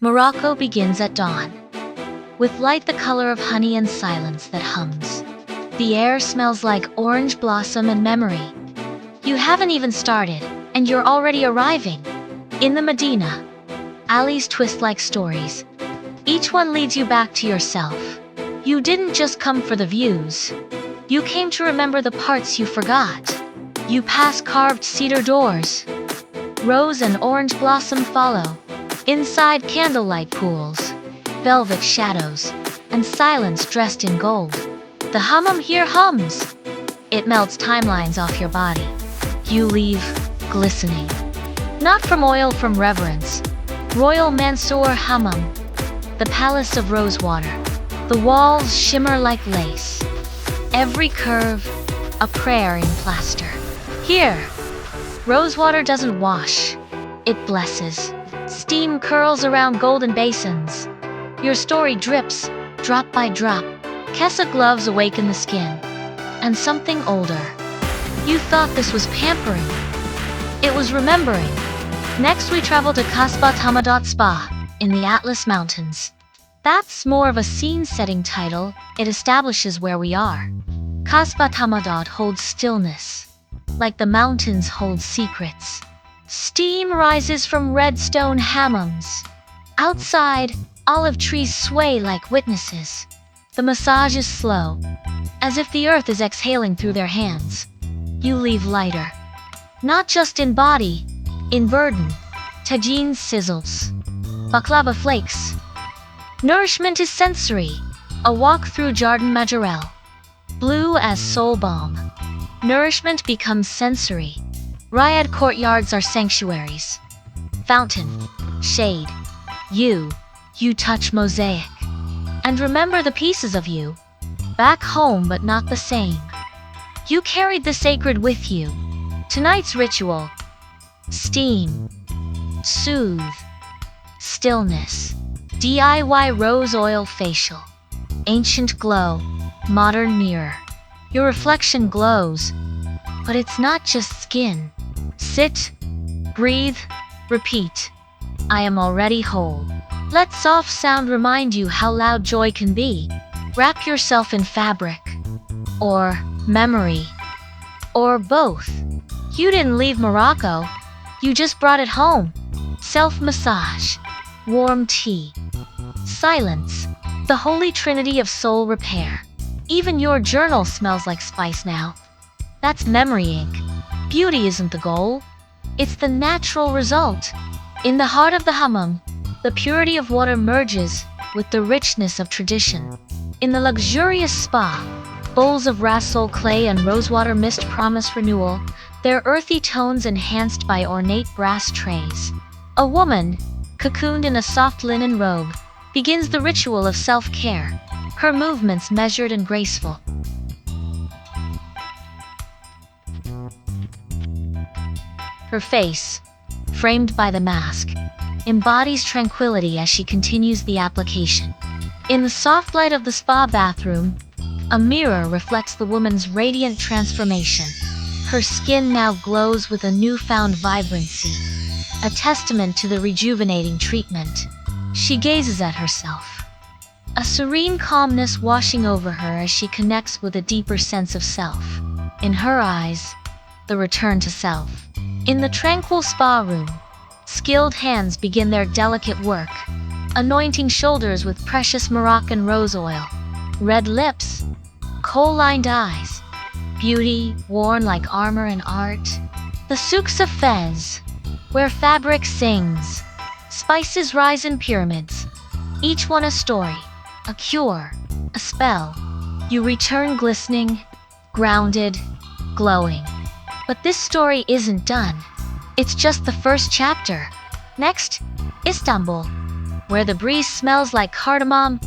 Morocco begins at dawn, with light the color of honey and silence that hums. The air smells like orange blossom and memory. You haven't even started, and you're already arriving. In the Medina, alleys twist like stories. Each one leads you back to yourself. You didn't just come for the views. You came to remember the parts you forgot. You pass carved cedar doors. Rose and orange blossom follow. Inside, candlelight pools, velvet shadows, and silence dressed in gold. The hammam here hums. It melts timelines off your body. You leave glistening. Not from oil, from reverence. Royal Mansour Hammam, the palace of Rosewater. The walls shimmer like lace. Every curve, a prayer in plaster. Here, Rosewater doesn't wash, it blesses. Steam curls around golden basins. Your story drips, drop by drop. Kessa gloves awaken the skin. And something older. You thought this was pampering. It was remembering. Next we travel to Kasbat Hamadat Spa, in the Atlas Mountains. That's more of a scene-setting title. It establishes where we are. Kasbat Hamadat holds stillness, like the mountains hold secrets. Steam rises from red stone hammams. Outside, olive trees sway like witnesses. The massage is slow, as if the earth is exhaling through their hands. You leave lighter, not just in body, in burden. Tagine sizzles, baklava flakes. Nourishment is sensory. A walk through Jardin Majorelle, blue as soul balm. Nourishment becomes sensory. Riad courtyards are sanctuaries. Fountain, shade. You touch mosaic. And remember the pieces of you. Back home, but not the same. You carried the sacred with you. Tonight's ritual. Steam. Soothe. Stillness. DIY rose oil facial. Ancient glow. Modern mirror. Your reflection glows. But it's not just skin. Sit, breathe, repeat. I am already whole. Let soft sound remind you how loud joy can be. Wrap yourself in fabric, or memory, or both. You didn't leave Morocco, you just brought it home. Self-massage, warm tea, silence, the holy trinity of soul repair. Even your journal smells like spice now. That's memory ink. Beauty isn't the goal, it's the natural result. In the heart of the hammam, the purity of water merges with the richness of tradition. In the luxurious spa, bowls of rasol clay and rosewater mist promise renewal, their earthy tones enhanced by ornate brass trays. A woman, cocooned in a soft linen robe, begins the ritual of self-care, her movements measured and graceful. Her face, framed by the mask, embodies tranquility as she continues the application. In the soft light of the spa bathroom, a mirror reflects the woman's radiant transformation. Her skin now glows with a newfound vibrancy, a testament to the rejuvenating treatment. She gazes at herself, a serene calmness washing over her as she connects with a deeper sense of self. In her eyes, the return to self. In the tranquil spa room, skilled hands begin their delicate work, anointing shoulders with precious Moroccan rose oil. Red lips, kohl-lined eyes, beauty worn like armor and art. The souks of Fez, where fabric sings. Spices rise in pyramids, each one a story, a cure, a spell. You return glistening, grounded, glowing. But this story isn't done. It's just the first chapter. Next, Istanbul, where the breeze smells like cardamom,